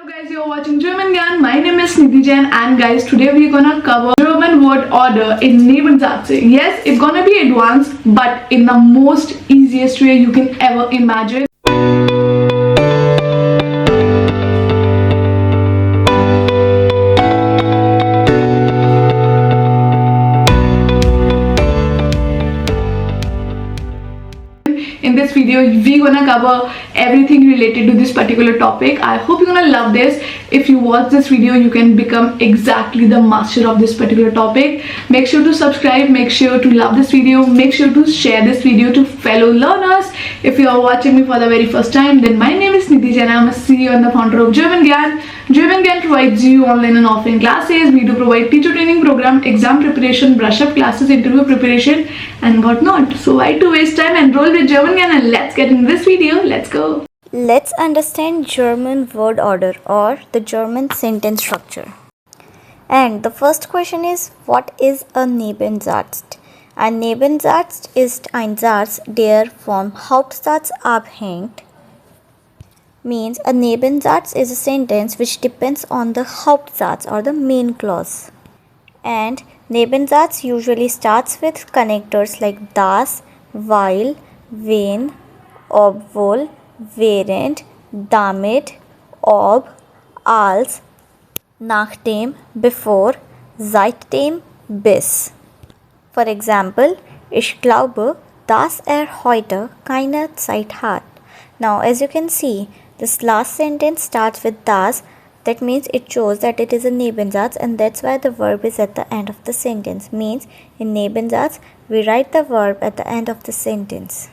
Hello guys, you're watching German Gyan. My name is Nidhi Jain and guys, today we're gonna cover German word order in Nebensätze. Yes, it's gonna be advanced, but in the most easiest way you can ever imagine. In this video we're gonna cover everything related to this particular topic. I hope you're gonna love this. If you watch this video, you can become exactly the master of this particular topic. Make sure to subscribe, make sure to love this video, make sure to share this video to fellow learners. If you are watching me for the very first time, then my name is Nidhi Jain. I'm a CEO and the founder of German Gyan. German Gyan provides you online and offline classes. We do provide teacher training program, exam preparation, brush up classes, interview preparation and whatnot. So why to waste time? Enroll with German Gyan and let's get in this video. Let's go. Let's understand German word order or the German sentence structure. And the first question is, what is a Nebensatz? Ein Nebensatz ist ein Satz, der vom Hauptsatz abhängt. Means a Nebensatz is a sentence which depends on the Hauptsatz or the main clause. And Nebensatz usually starts with connectors like das, weil, wenn, obwohl, während, damit, ob, als, nachdem, bevor, seitdem, bis. For example, ich glaube, dass heute keine Zeit hat. Now, as you can see, this last sentence starts with das. That means it shows that it is a Nebensatz, and that's why the verb is at the end of the sentence. Means in Nebensatz, we write the verb at the end of the sentence.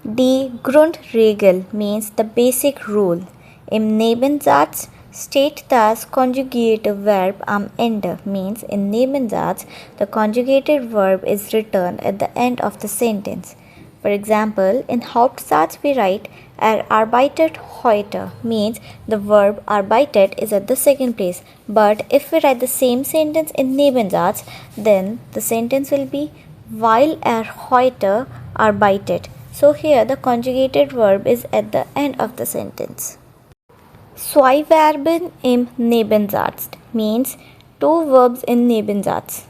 Die Grundregel means the basic rule. Im Nebensatz steht das conjugated verb am Ende. Means in Nebensatz, the conjugated verb is written at the end of the sentence. For example, in Hauptsatz we write arbeitet heute, means the verb arbeitet is at the second place. But if we write the same sentence in Nebensatz, then the sentence will be weil heute arbeitet. So here the conjugated verb is at the end of the sentence. Zwei Verben im Nebensatz means two verbs in Nebensatz.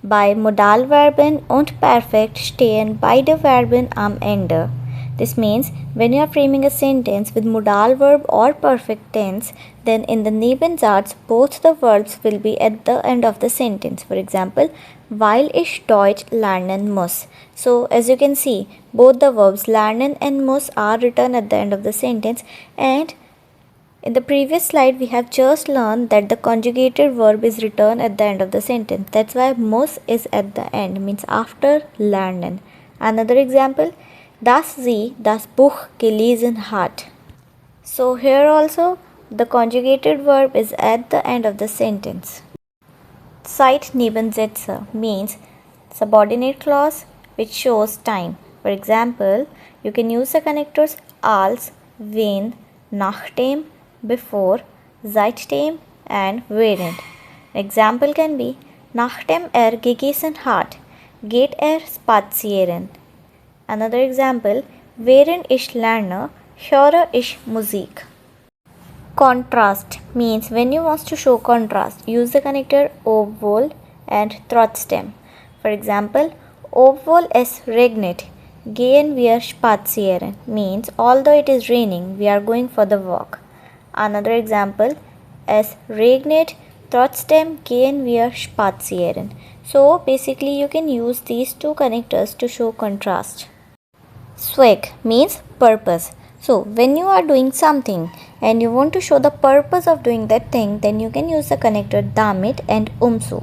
Bei Modalverben und Perfekt stehen beide Verben am Ende. This means when you are framing a sentence with modal verb or perfect tense, then in the Nebensatz both the verbs will be at the end of the sentence. For example, weil ich Deutsch lernen muss. So as you can see, both the verbs lernen and muss are written at the end of the sentence, and in the previous slide we have just learned that the conjugated verb is written at the end of the sentence. That's why muss is at the end, means after lernen. Another example, dass sie das Buch gelesen hat. So here also the conjugated verb is at the end of the sentence. Zeitnebensätze means subordinate clause which shows time. For example, you can use the connectors als, wenn, nachdem, before, seitdem and während. Example can be, nachdem gegessen hat, geht spazieren. Another example, während ich lerne, höre ich Musik. Contrast means when you want to show contrast, use the connector obwohl and trotzdem. For example, obwohl es regnet, gehen wir spazieren, means although it is raining, we are going for the walk. Another example, es regnet, trotzdem gehen wir spazieren. So basically you can use these two connectors to show contrast. Zweck means purpose. So when you are doing something and you want to show the purpose of doing that thing, then you can use the connector damit and umso.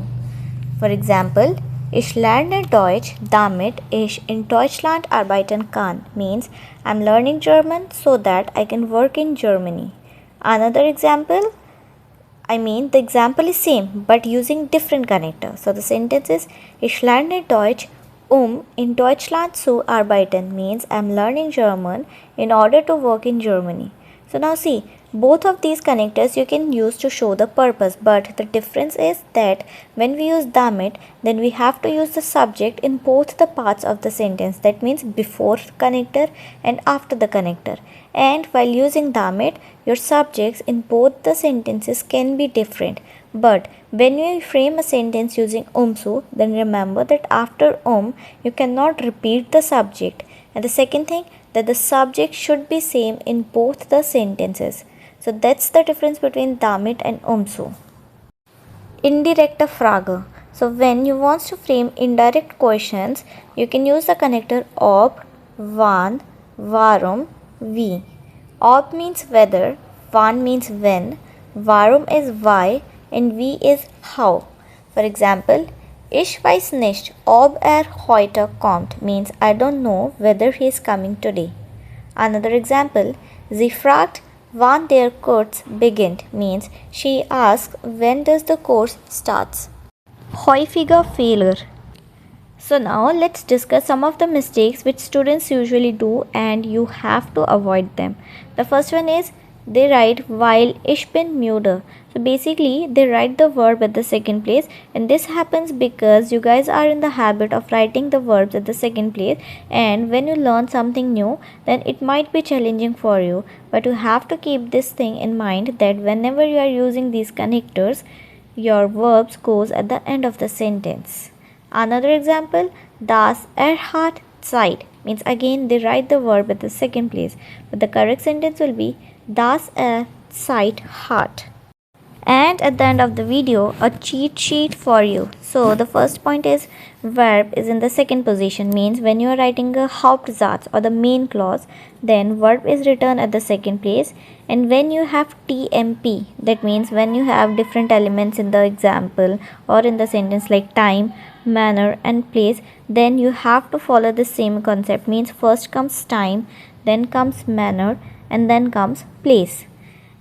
For example, ich lerne Deutsch, damit ich in Deutschland arbeiten kann, means I'm learning German so that I can work in Germany. Another example, the example is same but using different connector. So the sentence is, ich lerne Deutsch, in Deutschland zu arbeiten, means I'm learning German in order to work in Germany. So now see, Both of these connectors you can use to show the purpose, but the difference is that when we use damit, then we have to use the subject in both the parts of the sentence. That means before connector and after the connector. And while using damit, your subjects in both the sentences can be different. But when you frame a sentence using umsu, then remember that after you cannot repeat the subject. And the second thing, that the subject should be same in both the sentences. So that's the difference between damit and umsu. Indirekte Frage. So when you want to frame indirect questions, you can use the connector ob, wann, warum, wie. Ob means whether, wann means when, warum is why, and wie is how. For example, ich weiß nicht, ob heute kommt means I don't know whether he is coming today. Another example, sie fragt, wann der Kurs beginnt means she asks when does the course starts. Häufiger Fehler. So now let's discuss some of the mistakes which students usually do and you have to avoid them. The first one is they write weil ich bin müde. So basically they write the verb at the second place, and this happens because you guys are in the habit of writing the verbs at the second place, and when you learn something new then it might be challenging for you, but you have to keep this thing in mind that whenever you are using these connectors, your verbs goes at the end of the sentence. Another example, das hat Zeit means again they write the verb at the second place, but the correct sentence will be das Zeit hat. And at the end of the video, a cheat sheet for you. So the first point is verb is in the second position, means when you are writing a Hauptsatz or the main clause, then verb is written at the second place. And when you have TMP, that means when you have different elements in the example or in the sentence like time, manner and place, then you have to follow the same concept, means first comes time, then comes manner, and then comes place.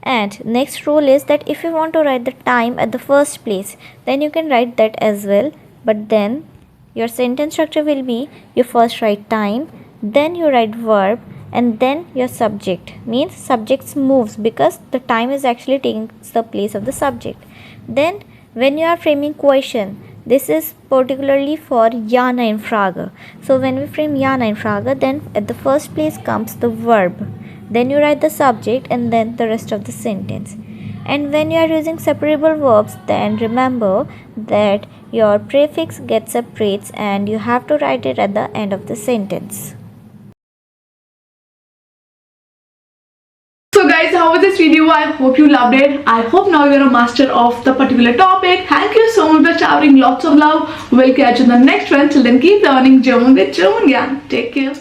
And next rule is that if you want to write the time at the first place, then you can write that as well, but then your sentence structure will be you first write time, then you write verb, and then your subject, means subjects moves because the time is actually taking the place of the subject. Then when you are framing question, this is particularly for ja nein Frage. So when we frame ja nein Frage, then at the first place comes the verb, then you write the subject and then the rest of the sentence. And when you are using separable verbs, then remember that your prefix gets separates and you have to write it at the end of the sentence. So guys, how was this video? I hope you loved it. I hope now you're a master of the particular topic. Thank you so much for showering lots of love. We'll catch you in the next one. Till then, keep learning German with German Gyan. Take care.